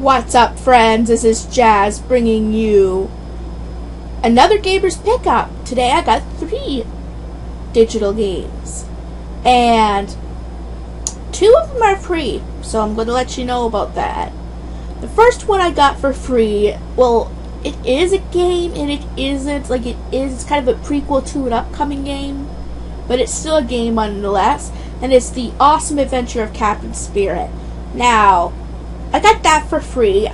What's up, friends? This is Jazz bringing you another Gamer's Pickup. Today I got 3 digital games, and 2 of them are free, so I'm going to let you know about that. The first one I got for free, well, it is a game and it isn't. Like, it is, it's kind of a prequel to an upcoming game, but it's still a game nonetheless, and it's The Awesome Adventure of Captain Spirit. Now, I got that for free.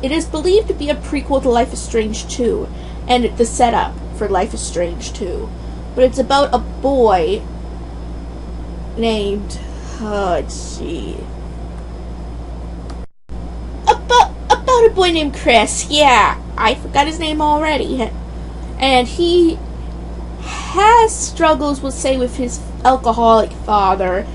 It is believed to be a prequel to Life is Strange 2, and the setup for Life is Strange 2. But it's about a boy named, about a boy named Chris. Yeah, I forgot his name already. And he has struggles, we'll say, with his alcoholic father.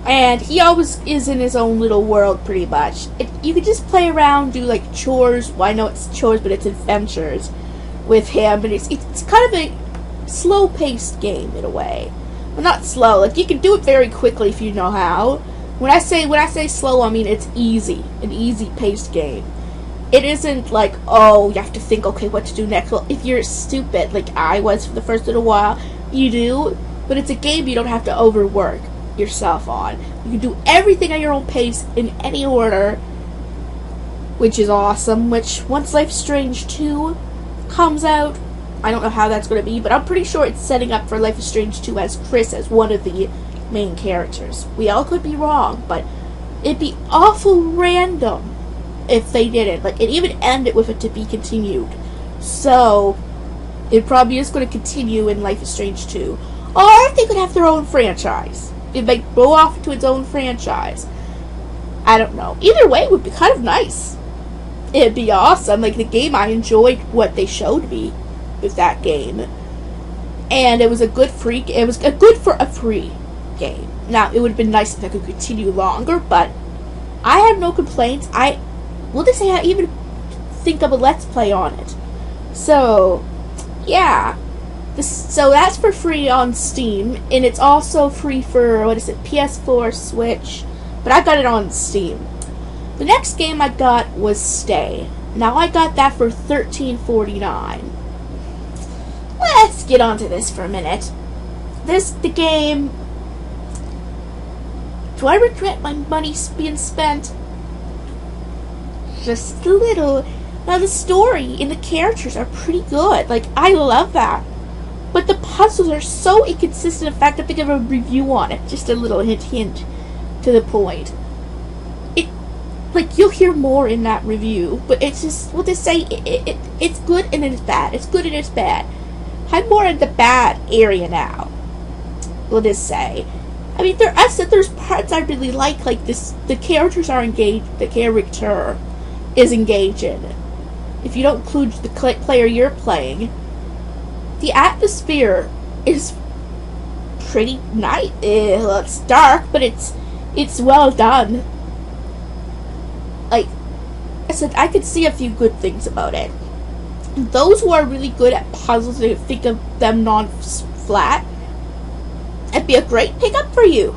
And he always is in his own little world, pretty much. You could just play around, do like chores. Well, I know it's chores, but it's adventures with him. And it's kind of a slow-paced game in a way. Well, not slow. Like, you can do it very quickly if you know how. When I say slow, I mean it's easy, an easy-paced game. It isn't like, oh, you have to think, okay, what to do next. Well, if you're stupid, like I was for the first little while, you do. But it's a game you don't have to overwork yourself on. You can do everything at your own pace in any order, which is awesome. Which, once Life is Strange 2 comes out, I don't know how that's going to be, but I'm pretty sure it's setting up for Life is Strange 2 as Chris as one of the main characters. We all could be wrong, but it'd be awful random if they didn't. Like, it even ended with it to be continued. So, it probably is going to continue in Life is Strange 2. Or they could have their own franchise. It might go off into its own franchise. I don't know. Either way, it would be kind of nice. It'd be awesome. Like, the game, I enjoyed what they showed me with that game. And it was a good free game. It was good for a free game. Now, it would have been nice if I could continue longer, but I have no complaints. Will they say I even think of a Let's Play on it? So, yeah. So that's for free on Steam, and it's also free for, PS4, Switch, but I got it on Steam. The next game I got was Stay. Now I got that for $13.49. Let's get on to this for a minute. The game, do I regret my money being spent? Just a little. Now the story and the characters are pretty good. Like, I love that. But the puzzles are so inconsistent. In fact, I think I have a review on it. Just a little hint to the point. Like, you'll hear more in that review. But it's just, what they say, it's good and it's bad. It's good and it's bad. I'm more in the bad area now. We'll just say. I mean, there's parts I really like this. The characters are engaged. The character is engaging. If you don't include the player you're playing, the atmosphere is pretty nice. Well, it's dark, but it's well done. Like I said, I could see a few good things about it. Those who are really good at puzzles and think of them non-flat, it'd be a great pickup for you.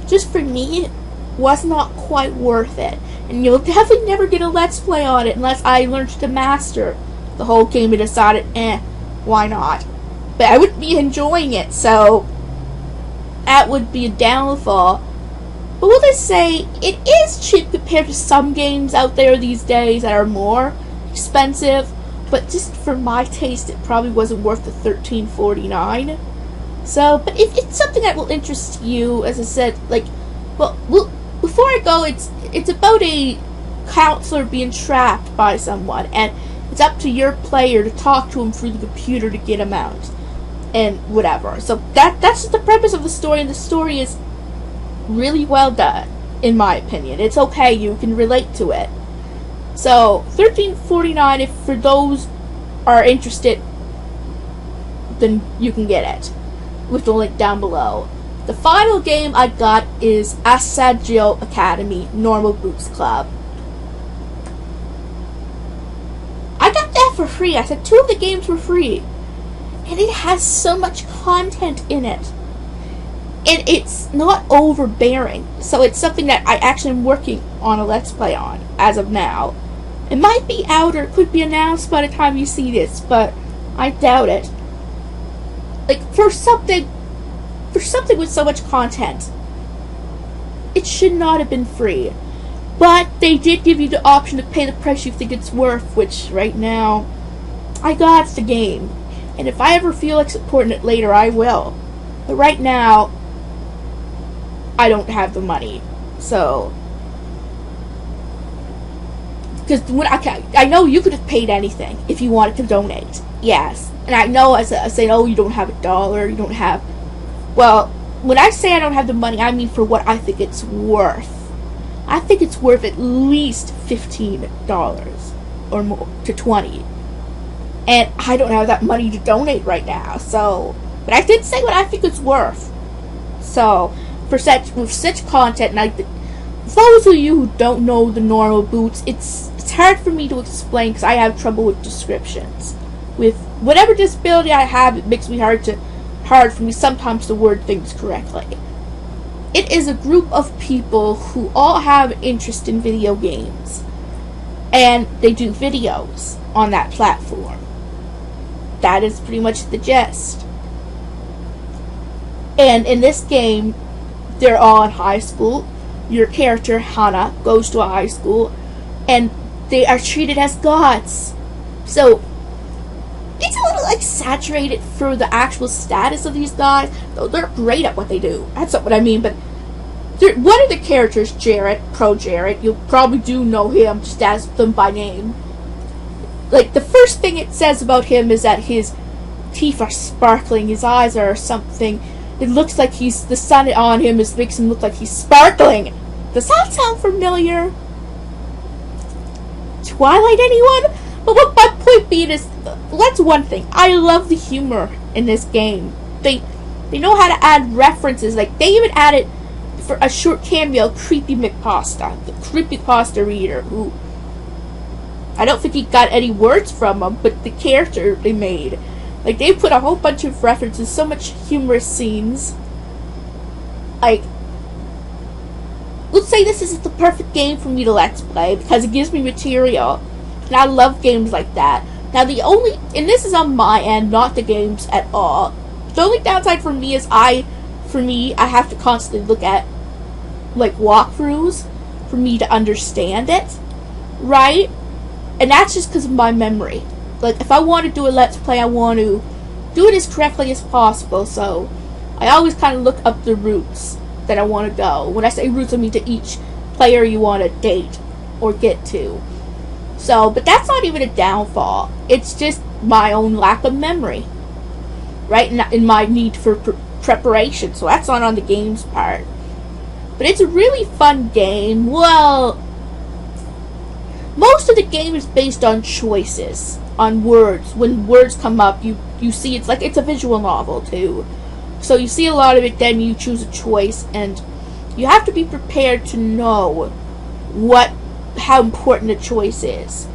Just for me, it was not quite worth it. And you'll definitely never get a Let's Play on it unless I learned to master the whole game and decided, why not? But I wouldn't be enjoying it, so that would be a downfall. But will they say, it is cheap compared to some games out there these days that are more expensive, but just for my taste, it probably wasn't worth the $13.49. So, but if it's something that will interest you, as I said, before I go, it's about a counselor being trapped by someone, and it's up to your player to talk to him through the computer to get him out, and whatever. So that's just the premise of the story, and the story is really well done, in my opinion. It's okay, you can relate to it. So $13.49, if for those are interested, then you can get it with the link down below. The final game I got is Asagao Academy Normal Boots Club. I got that for free. I said 2 of the games were free. And it has so much content in it. And it's not overbearing. So it's something that I actually am working on a Let's Play on, as of now. It might be out, or it could be announced by the time you see this, but I doubt it. Like, for something with so much content, it should not have been free. But they did give you the option to pay the price you think it's worth, which right now, I got the game. And if I ever feel like supporting it later, I will. But right now, I don't have the money. So, because I know you could have paid anything if you wanted to donate. Yes. And I know I said, oh, you don't have $1, you don't have... Well, when I say I don't have the money, I mean for what I think it's worth. I think it's worth at least $15 or more to $20. And I don't have that money to donate right now, so... But I did say what I think it's worth. So, with such content, and for those of you who don't know the normal boots, it's hard for me to explain because I have trouble with descriptions. With whatever disability I have, it makes me hard for me sometimes to word things correctly. It is a group of people who all have interest in video games, and they do videos on that platform. That is pretty much the gist. And in this game, they're all in high school. Your character, Hana, goes to a high school, and they are treated as gods. So, it's a little exaggerated for the actual status of these guys, though they're great at what they do. That's not what I mean, but one of the characters, Jared, Pro Jared, you probably do know him, just ask them by name. Like, the first thing it says about him is that his teeth are sparkling, his eyes are something. It looks like the sun on him makes him look like he's sparkling. Does that sound familiar? Twilight, anyone? But what my point being is, that's one thing. I love the humor in this game. They know how to add references. Like, they even added, for a short cameo, Creepy McPasta, the Creepypasta reader, who... I don't think he got any words from him, but the character they made. Like, they put a whole bunch of references, so much humorous scenes. Like, let's say this isn't the perfect game for me to Let's Play, because it gives me material. And I love games like that. Now, and this is on my end, not the games at all. The only downside for me is I have to constantly look at, like, walkthroughs for me to understand it. Right? And that's just because of my memory. Like, if I want to do a Let's Play, I want to do it as correctly as possible, so I always kind of look up the routes that I want to go. When I say routes, I mean to each player you want to date or get to. So, but that's not even a downfall. It's just my own lack of memory. Right? In my need for preparation, so that's not on the game's part. But it's a really fun game. Well, most of the game is based on choices, on words. When words come up, you see it's a visual novel too. So you see a lot of it, then you choose a choice, and you have to be prepared to know how important a choice is.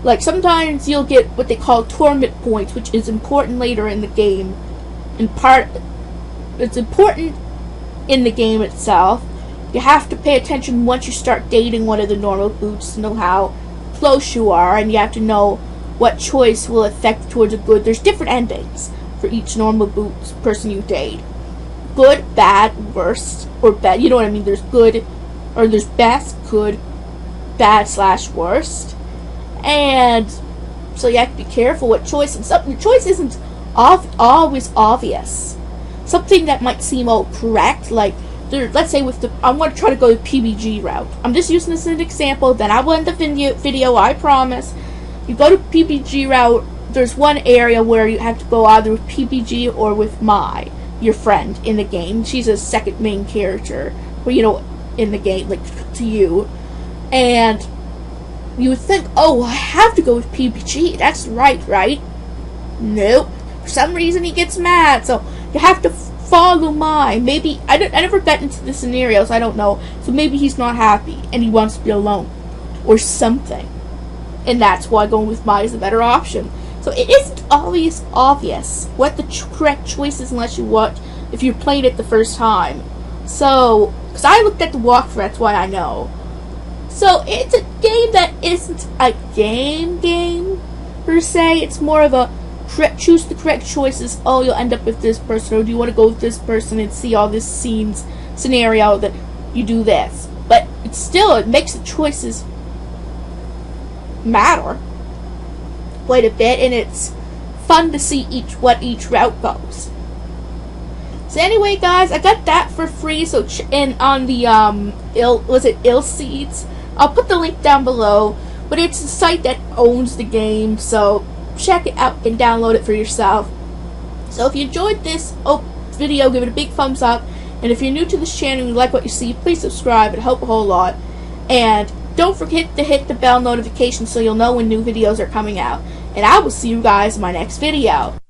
Like, sometimes you'll get what they call tournament points, which is important later in the game. It's important in the game itself. You have to pay attention once you start dating one of the normal boots to know how close you are, and you have to know what choice will affect towards a good. There's different endings for each normal boots person you date. Good, bad, worst, or bad. You know what I mean? There's good, or there's best, good, bad / worst. And so you have to be careful what choice. And your choice isn't always obvious. Something that might seem all correct, like, let's say I'm going to try to go the PBG route. I'm just using this as an example, then I will end the video, I promise. You go to PBG route, there's one area where you have to go either with PBG or with your friend in the game. She's a second main character, in the game, like, to you. And you would think, oh, I have to go with PBG, that's right? Nope. For some reason he gets mad, so you have to follow maybe I never got into the scenarios, I don't know, so maybe he's not happy and he wants to be alone or something, and that's why going with is a better option. So it isn't always obvious what the correct choice is if you played it the first time. So because I looked at the walkthrough, that's why I know. So it's a game that isn't a game per se. It's more of a choose the correct choices. Oh, you'll end up with this person, or do you want to go with this person and see all this scenario that you do this. But it makes the choices matter quite a bit, and it's fun to see what each route goes. So anyway, guys, I got that for free. So on the Ill Seeds. I'll put the link down below. But it's a site that owns the game, so check it out and download it for yourself. So if you enjoyed this video, give it a big thumbs up. And if you're new to this channel and you like what you see, please subscribe. It'll help a whole lot. And don't forget to hit the bell notification so you'll know when new videos are coming out. And I will see you guys in my next video.